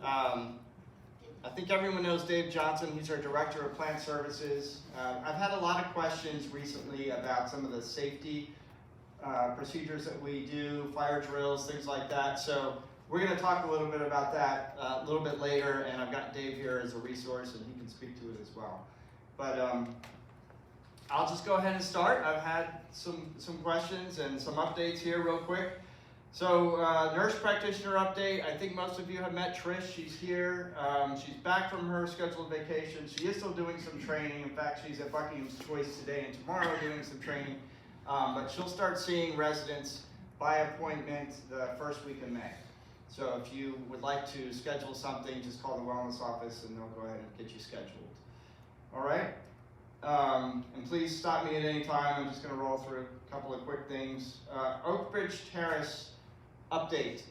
I think everyone knows Dave Johnson. He's our Director of Plant Services. I've had a lot of questions recently about some of the safety procedures that we do, fire drills, things like that. So we're going to talk a little bit about that a little bit later, and I've got Dave here as a resource, and he can speak to it as well. But I'll just go ahead and start. I've had some questions and some updates here real quick. So nurse practitioner update. I think most of you have met Trish. She's here. She's back from her scheduled vacation. She is still doing some training. In fact, she's at Buckingham's Choice today and tomorrow doing some training. But she'll start seeing residents by appointment the first week in May. So if you would like to schedule something, just call the wellness office and they'll go ahead and get you scheduled. All right? And please stop me at any time. I'm just going to roll through a couple of quick things. Oak Ridge Terrace update.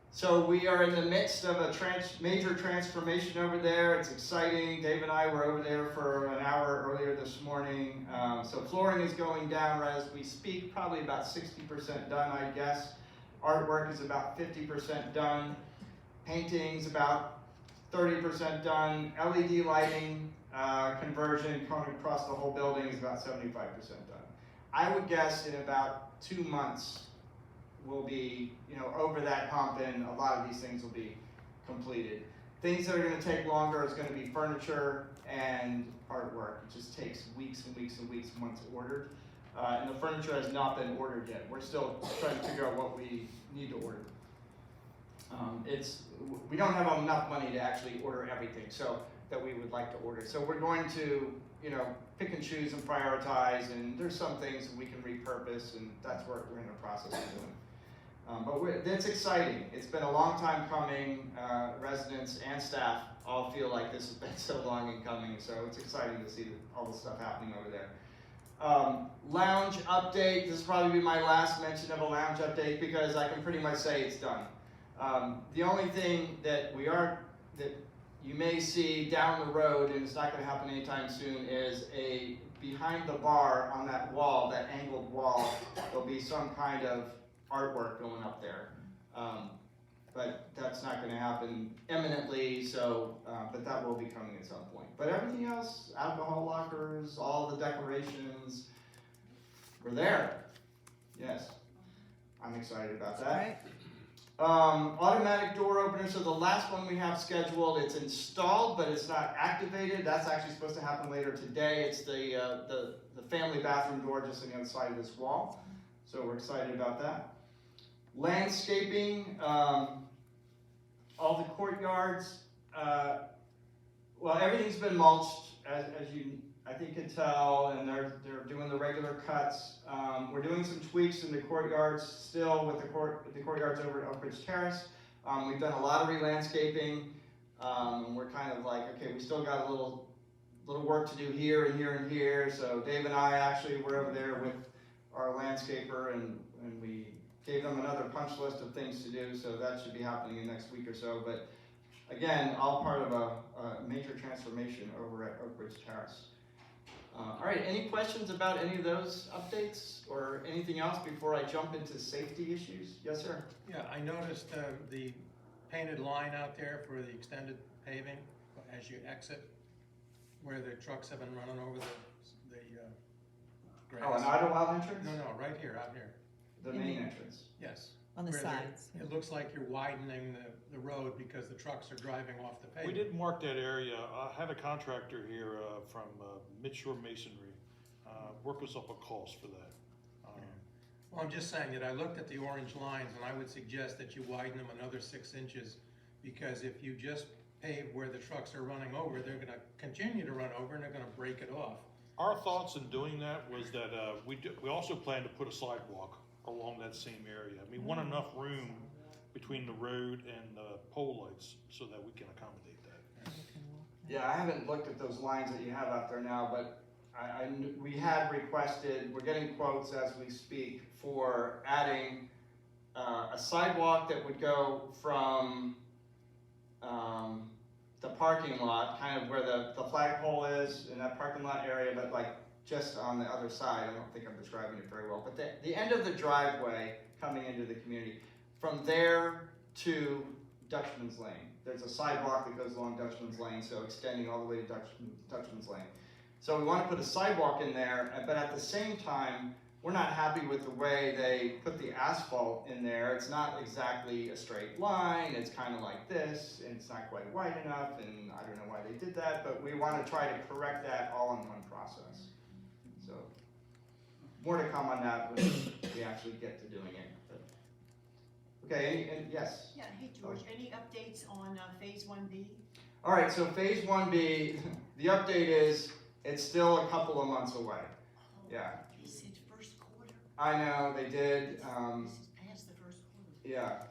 So we are in the midst of a major transformation over there. It's exciting. Dave and I were over there for an hour earlier this morning. So flooring is going down as we speak, probably about 60% done, I guess. Artwork is about 50% done. Painting's about 30% done. LED lighting conversion coming across the whole building is about 75% done. I would guess in about 2 months we'll be, over that hump, and a lot of these things will be completed. Things that are going to take longer is going to be furniture and artwork. It just takes weeks and weeks and weeks once ordered. And the furniture has not been ordered yet. We're still trying to figure out what we need to order. We don't have enough money to actually order everything that we would like to order. So we're going to, pick and choose and prioritize, and there's some things that we can repurpose, and that's what we're in the process of doing. But it's exciting. It's been a long time coming. Residents and staff all feel like this has been so long in coming, so it's exciting to see all the stuff happening over there. Lounge update. This will probably be my last mention of a lounge update because I can pretty much say it's done. The only thing that you may see down the road, and it's not going to happen anytime soon, is behind the bar on that wall, that angled wall, there'll be some kind of artwork going up there. But that's not going to happen imminently, but that will be coming at some point. But everything else, alcohol lockers, all the decorations, we're there. Yes, I'm excited about that. Right. Automatic door opener. So the last one we have scheduled, it's installed, but it's not activated. That's actually supposed to happen later today. It's the family bathroom door just on the other side of this wall. So we're excited about that. Landscaping, all the courtyards. Well, everything's been mulched, as you I think can tell, and they're doing the regular cuts. We're doing some tweaks in the courtyards still with the courtyards over at Oak Ridge Terrace. We've done a lot of re-landscaping, and we're kind of like, okay, we still got a little work to do here and here and here. So Dave and I actually were over there with our landscaper, and we gave them another punch list of things to do. So that should be happening in the next week or so. But again, all part of a major transformation over at Oak Ridge Terrace. All right, any questions about any of those updates or anything else before I jump into safety issues? Yes, sir? Yeah, I noticed the painted line out there for the extended paving as you exit, where the trucks have been running over the grass. Oh, an Idlewild entrance? No, right here, out here. The main entrance. Yes. On the sides. It looks like you're widening the road because the trucks are driving off the pavement. We did mark that area. I had a contractor here from Midshore Masonry work us up a cost for that. Well, I'm just saying that I looked at the orange lines, and I would suggest that you widen them another 6 inches, because if you just pave where the trucks are running over, they're going to continue to run over and they're going to break it off. Our thoughts in doing that was that we also plan to put a sidewalk along that same area. We want enough room between the road and the pole lights so that we can accommodate that. Yeah, I haven't looked at those lines that you have out there now, but we had requested, we're getting quotes as we speak, for adding a sidewalk that would go from the parking lot, kind of where the flagpole is in that parking lot area, but like just on the other side. I don't think I'm describing it very well, but the end of the driveway coming into the community, from there to Dutchman's Lane. There's a sidewalk that goes along Dutchman's Lane, so extending all the way to Dutchman's Lane. So we want to put a sidewalk in there, but at the same time, we're not happy with the way they put the asphalt in there. It's not exactly a straight line. It's kind of like this, and it's not quite wide enough, and I don't know why they did that, but we want to try to correct that all in one process. So more to come on that when we actually get to doing it. But, okay, and yes? Yeah, hey George, any updates on phase 1B? All right, so phase 1B, the update is it's still a couple of months away. Yeah. They said first quarter. I know, they did. This is past the first quarter. Yeah.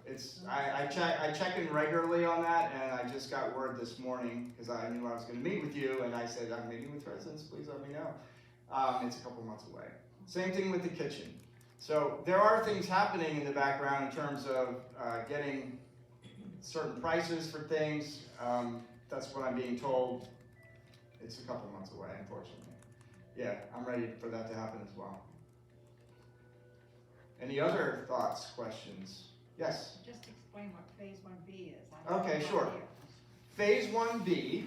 It's I check in regularly on that, and I just got word this morning because I knew I was going to meet with you, and I said I'm meeting with residents. Please let me know. It's a couple months away. Same thing with the kitchen. So there are things happening in the background in terms of getting certain prices for things. That's what I'm being told. It's a couple months away, unfortunately. Yeah, I'm ready for that to happen as well. Any other thoughts, questions? Yes? Just explain what phase 1B is. Okay, sure. Phase 1B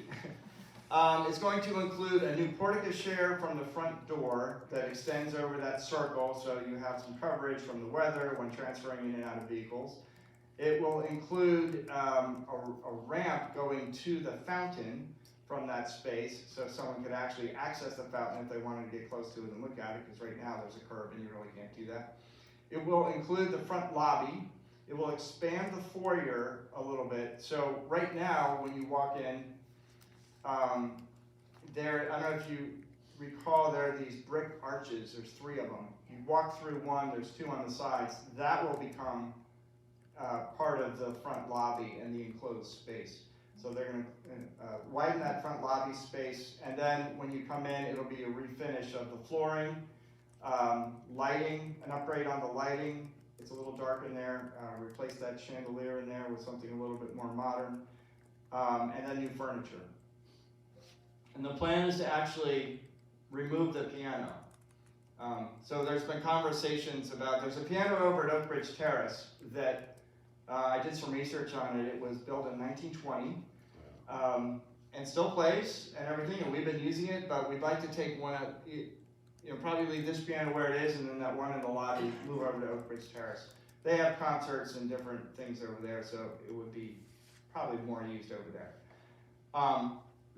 is going to include a new portico share from the front door that extends over that circle so you have some coverage from the weather when transferring in and out of vehicles. It will include a ramp going to the fountain from that space so someone could actually access the fountain if they wanted to get close to it and look at it, because right now there's a curb and you really can't do that. It will include the front lobby. It will expand the foyer a little bit. So right now, when you walk in, there, I don't know if you recall, there are these brick arches. There's 3 of them. You walk through one, there's 2 on the sides. That will become part of the front lobby and the enclosed space. So they're going to widen that front lobby space, and then when you come in, it'll be a refinish of the flooring, lighting, an upgrade on the lighting. It's a little dark in there. Replace that chandelier in there with something a little bit more modern, and then new furniture. And the plan is to actually remove the piano. So there's been conversations about, there's a piano over at Oak Ridge Terrace that I did some research on it. It was built in 1920 and still plays and everything, and we've been using it, but we'd like to take one, probably leave this piano where it is, and then that one in the lobby, move over to Oak Ridge Terrace. They have concerts and different things over there, so it would be probably more used over there.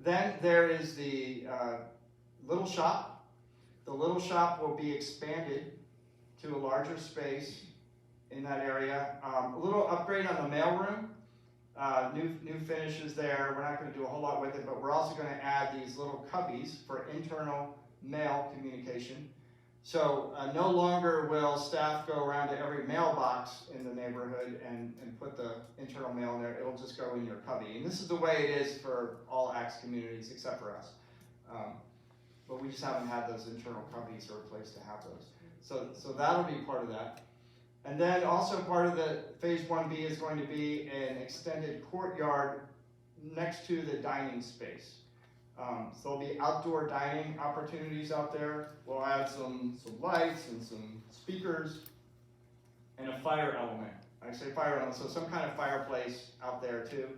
Then there is the little shop. The little shop will be expanded to a larger space in that area. A little upgrade on the mailroom. New finishes there. We're not going to do a whole lot with it, but we're also going to add these little cubbies for internal mail communication. So no longer will staff go around to every mailbox in the neighborhood and put the internal mail in there. It'll just go in your cubby. And this is the way it is for all ACTS communities except for us. But we just haven't had those internal cubbies or a place to have those. So that'll be part of that. And then also part of the phase 1B is going to be an extended courtyard next to the dining space. So there'll be outdoor dining opportunities out there. We'll add some lights and some speakers and a fire element. I say fire element, so some kind of fireplace out there too.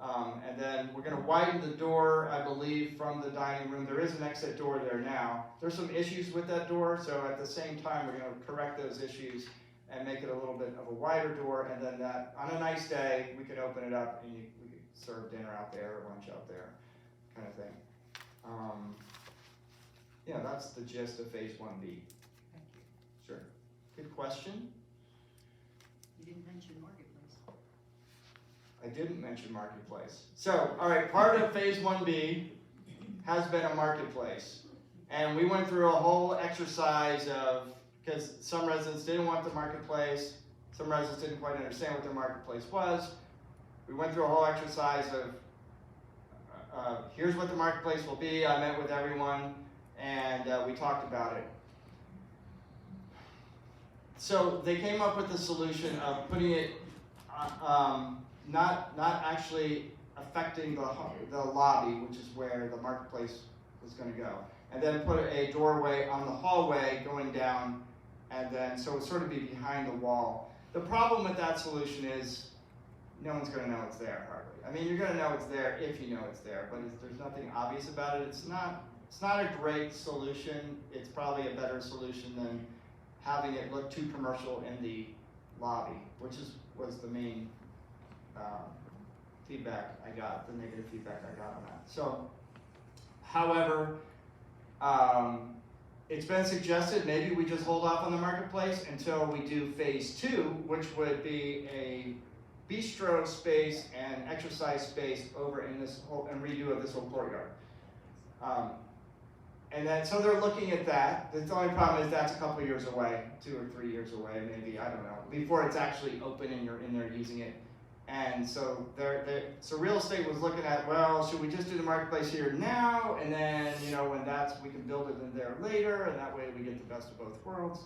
And then we're going to widen the door, I believe, from the dining room. There is an exit door there now. There's some issues with that door, so at the same time we're going to correct those issues and make it a little bit of a wider door, and then that, on a nice day, we could open it up and we could serve dinner out there or lunch out there, kind of thing. Yeah, that's the gist of phase 1B. Thank you. Sure. Good question. You didn't mention Marketplace. I didn't mention Marketplace. So, all right, part of phase 1B has been a Marketplace. And we went through a whole exercise of, because some residents didn't want the Marketplace, some residents didn't quite understand what their Marketplace was. We went through a whole exercise of, here's what the Marketplace will be. I met with everyone, and we talked about it. So they came up with the solution of putting it, not actually affecting the lobby, which is where the Marketplace was going to go, and then put a doorway on the hallway going down, and then so it would sort of be behind the wall. The problem with that solution is no one's gonna know it's there hardly. I mean, you're gonna know it's there if you know it's there, but there's nothing obvious about it. It's not a great solution. It's probably a better solution than having it look too commercial in the lobby, which was the main feedback I got, the negative feedback I got on that. So, however, it's been suggested maybe we just hold off on the marketplace until we do phase 2, which would be a bistro space and exercise space over in this whole, and redo of this whole courtyard. And then, so they're looking at that. The only problem is that's a couple years away, 2 or 3 years away, maybe, I don't know, before it's actually open and you're in there using it. And so so real estate was looking at, well, should we just do the marketplace here now, and then, you know, when we can build it in there later, and that way we get the best of both worlds.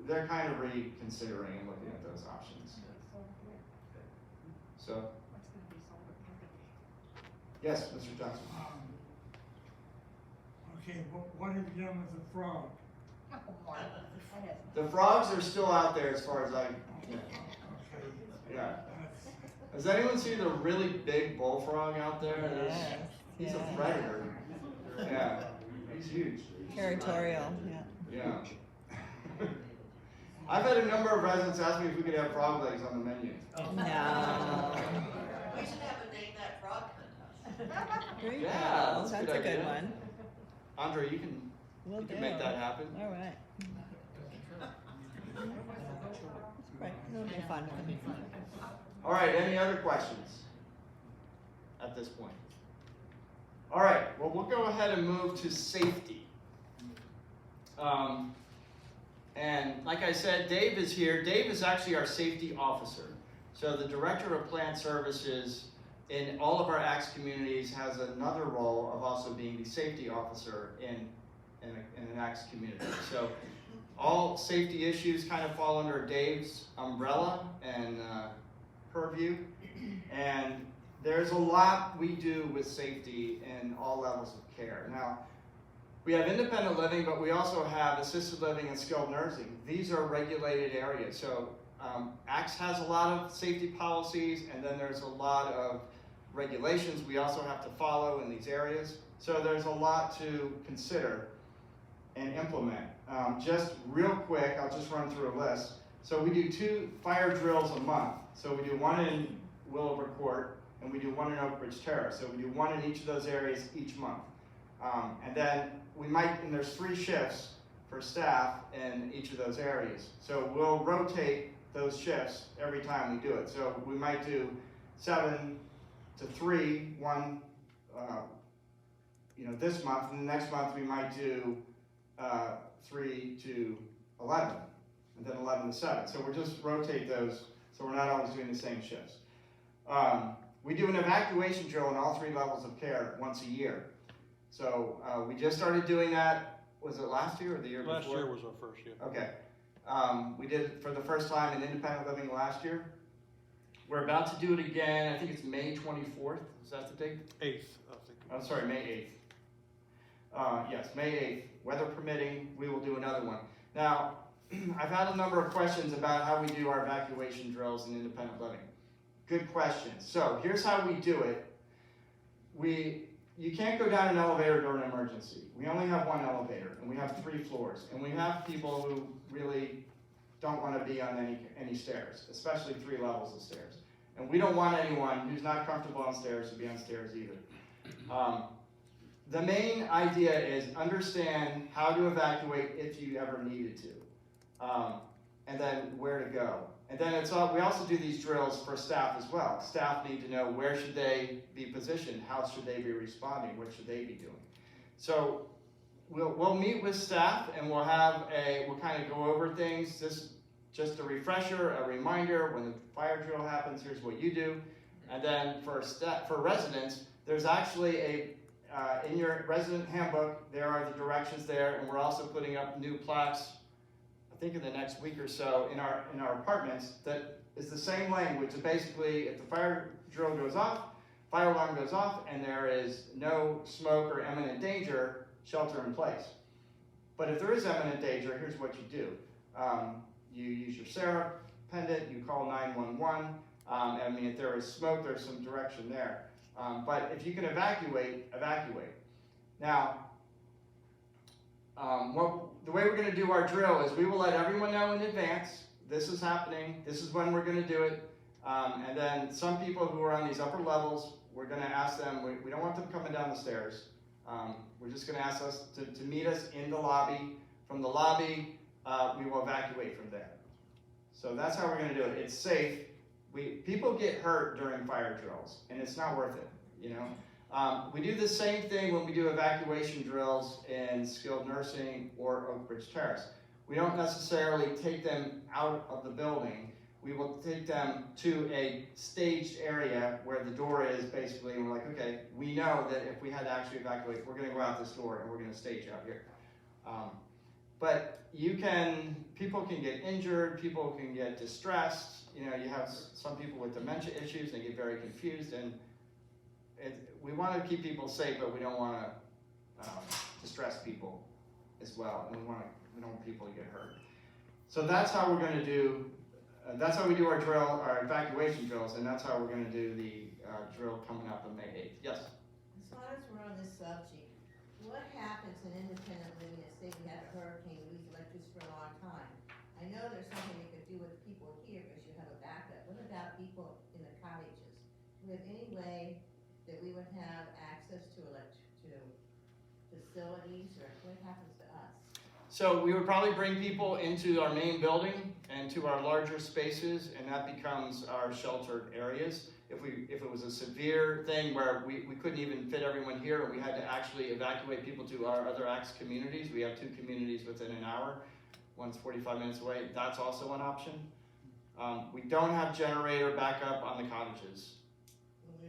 They're kind of reconsidering and looking at those options. So, What's gonna be sold at Market? yes, Mr. Johnson. Okay, what have you done with the frog? Oh, Mark, that is- The frogs are still out there as far as I, yeah. Okay, Yeah. Has anyone seen the really big bullfrog out there? He's a predator. Yeah, he's huge. Territorial, yeah. Yeah. I've had a number of residents ask me if we could have frog legs on the menu. No. We should have a name that frog contest. There you Yeah, go. that's a That's good a good idea. one. Andre, you can make that happen. All right. Right, it'll be fun. All right, any other questions at this point? All right, well, we'll go ahead and move to safety. And like I said, Dave is here. Dave is actually our safety officer. So the Director of Plant Services in all of our ACTS communities has another role of also being the safety officer in an ACTS community. So all safety issues kind of fall under Dave's umbrella and purview. And there's a lot we do with safety in all levels of care. Now, we have independent living, but we also have assisted living and skilled nursing. These are regulated areas. So ACTS has a lot of safety policies, and then there's a lot of regulations we also have to follow in these areas. So there's a lot to consider and implement. Just real quick, I'll just run through a list. So we do 2 fire drills a month. So we do one in Willowbrook Court, and we do one in Oak Ridge Terrace. So we do one in each of those areas each month. And then and there's 3 shifts for staff in each of those areas. So we'll rotate those shifts every time we do it. So we might do 7 to 3, this month, and the next month we might do 3 to 11, and then 11 to 7. So we'll just rotate those, so we're not always doing the same shifts. We do an evacuation drill in all 3 levels of care once a year. So we just started doing that, was it last year or the year before? Last year was our first year. Okay. We did it for the first time in independent living last year. We're about to do it again, I think it's May 24th, is that the date? 8th, I think. I'm sorry, May 8th. Yes, May 8th, weather permitting, we will do another one. Now, I've had a number of questions about how we do our evacuation drills in independent living. Good questions. So here's how we do it. You can't go down an elevator during an emergency. We only have 1 elevator, and we have 3 floors. And we have people who really don't want to be on any stairs, especially 3 levels of stairs. And we don't want anyone who's not comfortable on stairs to be on stairs either. The main idea is understand how to evacuate if you ever needed to, and then where to go. And then we also do these drills for staff as well. Staff need to know where should they be positioned, how should they be responding, what should they be doing. So we'll meet with staff and we'll kind of go over things. Just a refresher, a reminder, when the fire drill happens, here's what you do. And then for residents, there's actually in your resident handbook, there are the directions there, and we're also putting up new plaques, I think in the next week or so, in our apartments, that is the same language. So basically, if the fire drill goes off, fire alarm goes off, and there is no smoke or imminent danger, shelter in place. But if there is imminent danger, here's what you do. You use your SARA pendant, you call 911. I mean, if there is smoke, there's some direction there. But if you can evacuate, evacuate. Now, the way we're going to do our drill is we will let everyone know in advance, this is happening, this is when we're going to do it, and then some people who are on these upper levels, we're going to ask them, we don't want them coming down the stairs, we're just going to ask us to meet us in the lobby. From the lobby, we will evacuate from there. So that's how we're going to do it. It's safe. People get hurt during fire drills, and it's not worth it, you know. We do the same thing when we do evacuation drills in skilled nursing or Oak Ridge Terrace. We don't necessarily take them out of the building. We will take them to a staged area where the door is basically, and we're like, okay, we know that if we had to actually evacuate, we're going to go out this door and we're going to stage out here. But people can get injured, people can get distressed. You know, you have some people with dementia issues, they get very confused, and we want to keep people safe, but we don't want to distress people as well, and we don't want people to get hurt. So that's how we're going to do, that's how we do our drill, our evacuation drills, and that's how we're going to do the drill coming up on May 8th. Yes? As long as we're on this subject, what happens in independent living, say we had a hurricane, we lose electricity for a long time? I know there's something we could do with people here because you have a backup. What about people in the cottages? Do we have any way that we would have access to facilities, or what happens to us? So we would probably bring people into our main building and to our larger spaces, and that becomes our sheltered areas. If it was a severe thing where we couldn't even fit everyone here and we had to actually evacuate people to our other ACTS communities, we have 2 communities within an hour, one's 45 minutes away, that's also an option. We don't have generator backup on the cottages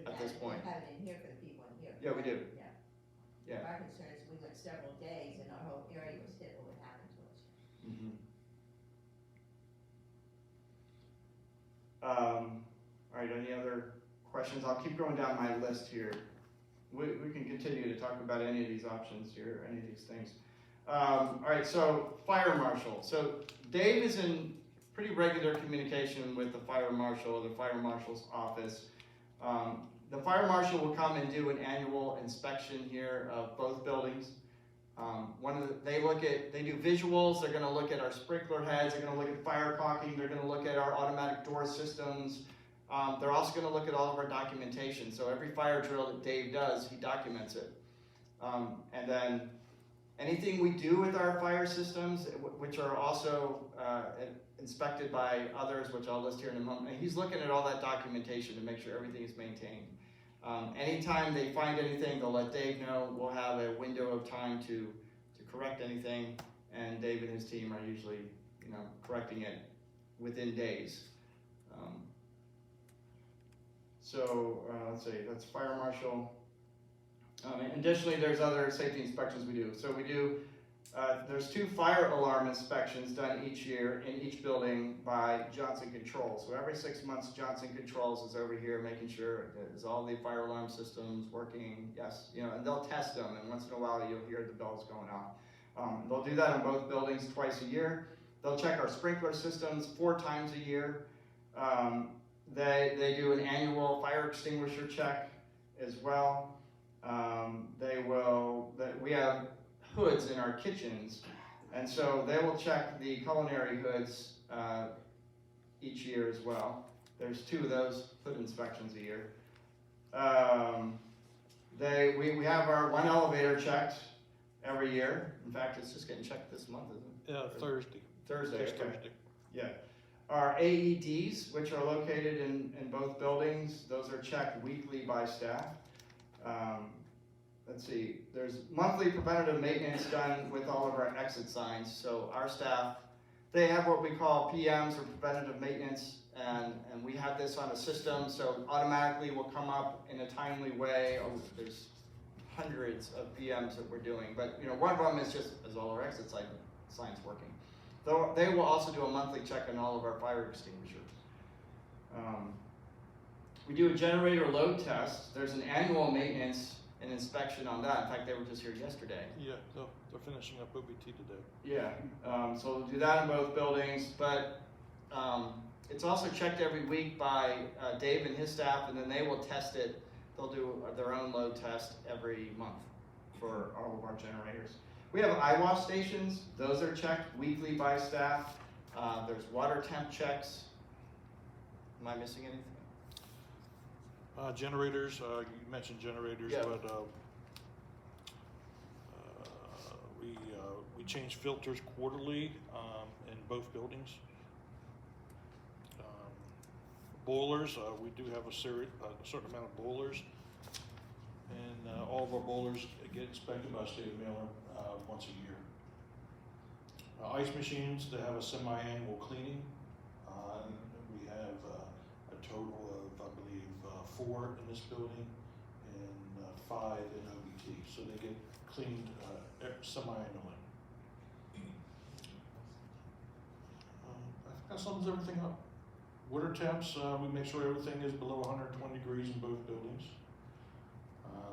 at this point. We have it in here for the people in here. Yeah, we do. Yeah. Our concern is we went several days and our whole area was hit, what would happen to us? Mm-hmm. All right, any other questions? I'll keep going down my list here. We can continue to talk about any of these options here, any of these things. All right, so fire marshal. So Dave is in pretty regular communication with the fire marshal or the fire marshal's office. The fire marshal will come and do an annual inspection here of both buildings. They do visuals, they're gonna look at our sprinkler heads, they're gonna look at fire caulking, they're gonna look at our automatic door systems. They're also gonna look at all of our documentation. So every fire drill that Dave does, he documents it. And then anything we do with our fire systems, which are also inspected by others, which I'll list here in a moment, and he's looking at all that documentation to make sure everything is maintained. Anytime they find anything, they'll let Dave know. We'll have a window of time to correct anything, and Dave and his team are usually, correcting it within days. Let's see, that's fire marshal. Additionally, there's other safety inspections we do. So we do, there's 2 fire alarm inspections done each year in each building by Johnson Controls. So every 6 months, Johnson Controls is over here making sure is all the fire alarm systems working. Yes, and they'll test them, and once in a while you'll hear the bells going off. They'll do that in both buildings twice a year. They'll check our sprinkler systems 4 times a year. They do an annual fire extinguisher check as well. We have hoods in our kitchens, and so they will check the culinary hoods each year as well. There's 2 of those hood inspections a year. We have our 1 elevator checked every year. In fact, it's just getting checked this month, isn't it? Yeah, Thursday. Thursday. This Okay. Thursday. Yeah. Our AEDs, which are located in both buildings, those are checked weekly by staff. Let's see, there's monthly preventative maintenance done with all of our exit signs. So our staff, they have what we call PMs, or preventative maintenance, and we have this on a system, so automatically will come up in a timely way. There's hundreds of PMs that we're doing, but one of them is all our exit signs working. Though they will also do a monthly check on all of our fire extinguishers. We do a generator load test. There's an annual maintenance and inspection on that. In fact, they were just here yesterday. Yeah, they're finishing up OBT today. Yeah, so we'll do that in both buildings, but It's also checked every week by Dave and his staff, and then they will test it. They'll do their own load test every month for all of our generators. We have eye wash stations. Those are checked weekly by staff. There's water temp checks. Am I missing anything? Generators, you mentioned generators, Yeah. but we change filters quarterly in both buildings. Boilers, we do have a certain amount of boilers, and all of our boilers get inspected by State of Maryland once a year. Ice machines, they have a semi-annual cleaning. We have a total of, I believe, 4 in this building and 5 in OBT, so they get cleaned semi-annually. I think that sums everything up. Water temps, we make sure everything is below 120 degrees in both buildings.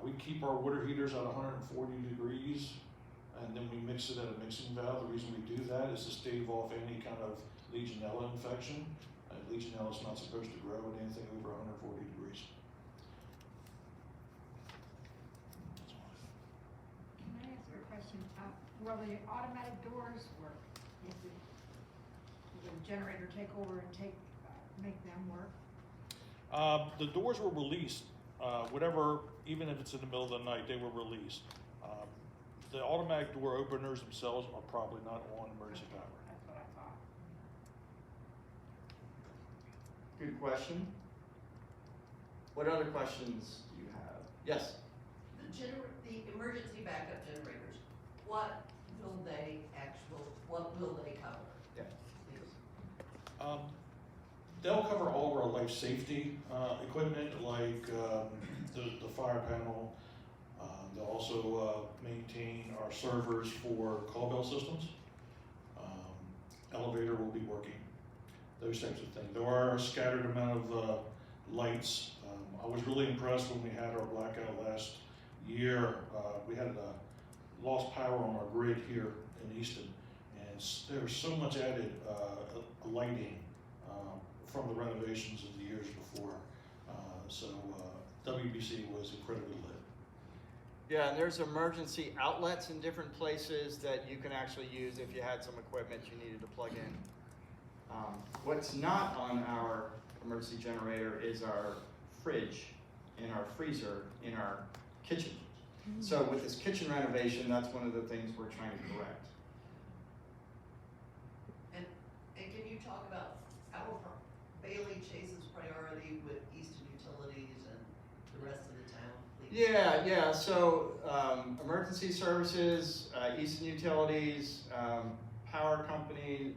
We keep our water heaters at 140 degrees, and then we mix it at a mixing valve. The reason we do that is to stave off any kind of Legionella infection. Legionella is not supposed to grow at anything over 140 degrees. Can I ask a question? Will the automatic doors work? Will the generator take over and make them work? The doors were released, whatever, even if it's in the middle of the night, they were released. The automatic door openers themselves are probably not on emergency power. That's what I thought. Good question. What other questions do you have? Yes? The emergency backup generators, what will they cover? Yeah. Please. They'll cover all of our life safety equipment, like the fire panel. They'll also maintain our servers for call bell systems. Elevator will be working, those types of things. There are a scattered amount of lights. I was really impressed when we had our blackout last year. We had lost power on our grid here in Easton, and there was so much added lighting from the renovations of the years before. WBC was incredibly lit. Yeah, and there's emergency outlets in different places that you can actually use if you had some equipment you needed to plug in. What's not on our emergency generator is our fridge and our freezer in our kitchen. So with this kitchen renovation, that's one of the things we're trying to correct. And can you talk about Bailey Chase's priority with Easton Utilities and the rest of the town, please? Yeah, so emergency services, Easton Utilities, power company,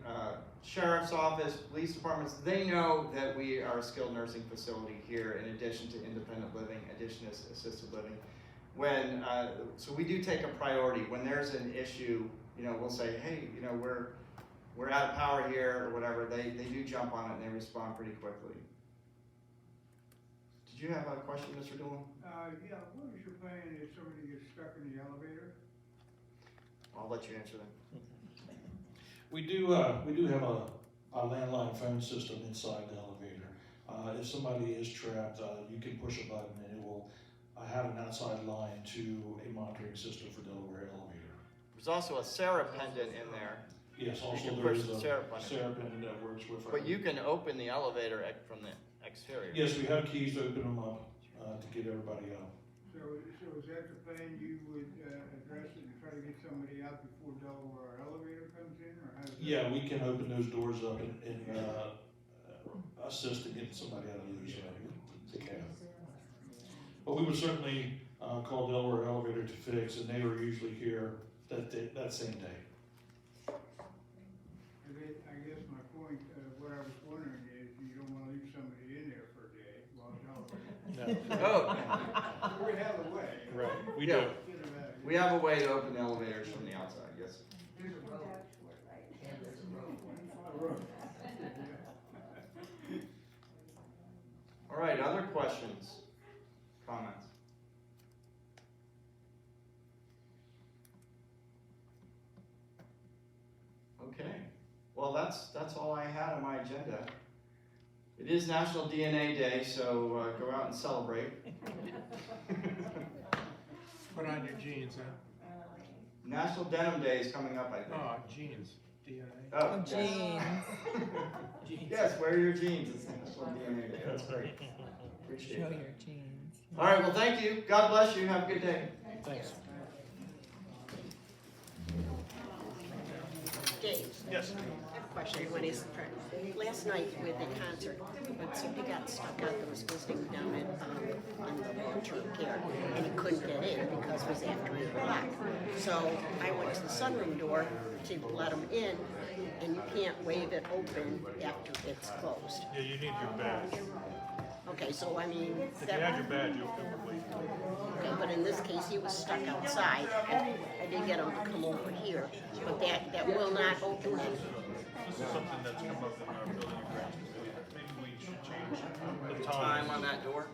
sheriff's office, police departments, they know that we are a skilled nursing facility here in addition to independent living, addition to assisted living. So we do take a priority. When there's an issue, we'll say, hey, we're out of power here or whatever. They do jump on it and they respond pretty quickly. Did you have a question, Mr. Doolin? Yeah, what is your plan if somebody gets stuck in the elevator? I'll let you answer that. We do have a landline phone system inside the elevator. If somebody is trapped, you can push a button and it will have an outside line to a monitoring system for Delaware elevator. There's also a Sarah pendant in there. Yes, You also can there push is the a Sarah button. Sarah pendant that works with our. But you can open the elevator from the exterior. Yes, we have keys to open them up to get everybody out. So is that the plan you would address it and try to get somebody out before Delaware elevator comes in, or how does that? Yeah, we can open those doors up and assist in getting somebody out of those the cab. But we would certainly call Delaware Elevator to fix, and they were usually here that same day. And then, I guess my point, what I was wondering is, you don't wanna leave somebody in there for a day while the elevator. No. Oh, We have a way. Right, we Yeah. do. Get them out of we here. have a way to open the elevators from the outside, yes. There's a road. And there's a road. All right, other questions, comments? Okay, well, that's all I had on my agenda. It is National DNA Day, so go out and celebrate. Put on your jeans, huh? National Denim Day is coming up, I think. Oh, jeans, DNA. Oh, jeans. Yes, wear your jeans. It's National DNA Day. That's great. Appreciate Show that. your jeans. All right, well, thank you. God bless you. Have a good day. Thanks. Dave, Yes. I have a question. Last night with the concert, when somebody got stuck out that was visiting down at, on the long-term care, and he couldn't get in because it was after 8 o'clock. So I went to the sunroom door to let him in, and you can't wave it open after it's closed. Yeah, you need your badge. Okay, so I mean, If you had your badge, you'll wait. okay, but in this case, he was stuck outside. I did get him to come over here, but that will not open then. This is something that's come up in our building and grounds committee. Maybe we should change the Time time. on that door?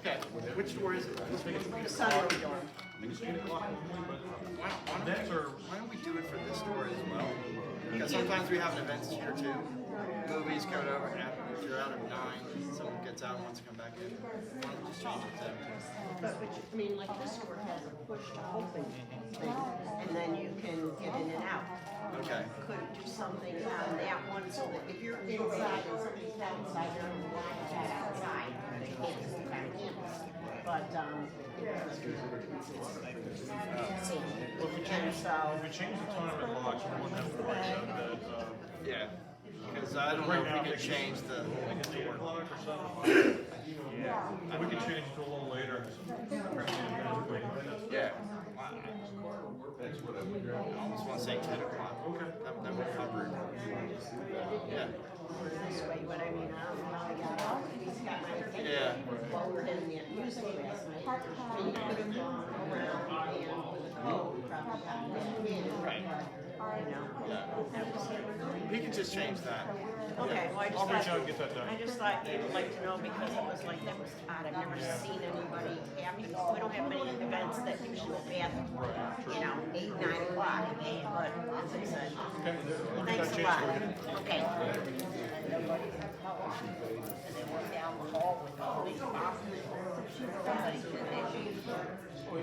Okay. Which door is it? The sunroom door. Why don't we do it for this door as well? Because sometimes we have events here too. Movies come over, if you're out at 9, someone gets out and wants to come back in. Why don't we just change it to them too? But I mean, like this door has a push to open thing, and then you can get in and out. Okay. Could do something on that one, so that if you're inside and somebody's outside, they're on the line that outside, they can't just kind of campus. But, Well, if we change the time and locks, we won't have to worry about that. Yeah. Because I don't know if we can change the Like 8 door. o'clock or something. We can change it to a little later. Yeah. I almost want to say 10 o'clock. Okay. That would cover it. Yeah. this way, what I mean, I don't know how he got out, he's got my attention. Yeah. While we're in the music last night, and he could have gone around and with a code, probably got back in. Right. You know, that was We can just change that. okay, well, I I'll reach just out and thought, get that done. I just thought you'd like to know because it was like, that was odd, I've never seen anybody happen, we don't have many events that usually happen, you know, 8, 9 o'clock, but as I said, thanks a lot, okay. And they went down the hall with all these boxes, somebody did that. What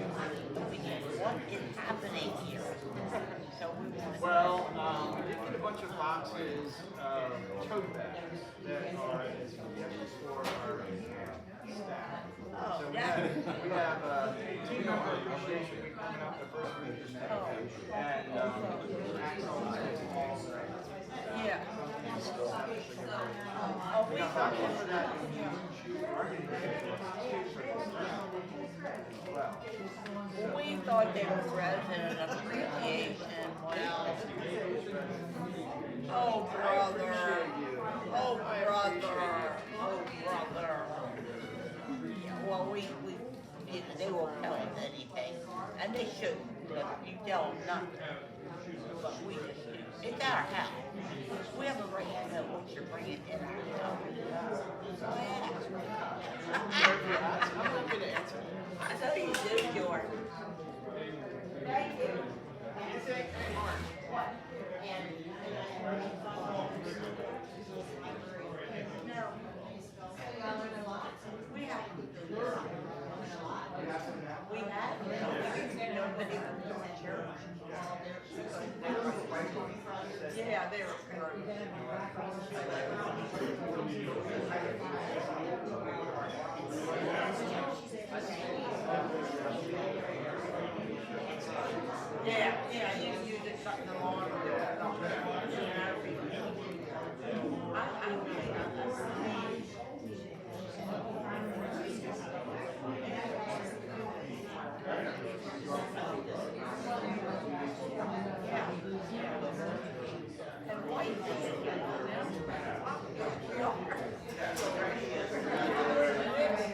is happening here? So we wanted. Well, we did get a bunch of boxes of tote bags that are for our staff. So we have Team Member Appreciation Week coming up the first week of May. And Axel is all Yeah. we got boxes for that huge well. We thought they were resident appreciation. Oh, brother. Oh, brother. Oh, brother. Well, they won't tell us anything, and they shouldn't. You tell them nothing. But we just, it's our house. We have a right to know what you're bringing in our house. I'm happy to answer. I know you do, George. Thank you. We have. We have. Nobody from church. Yeah, they were. Yeah, you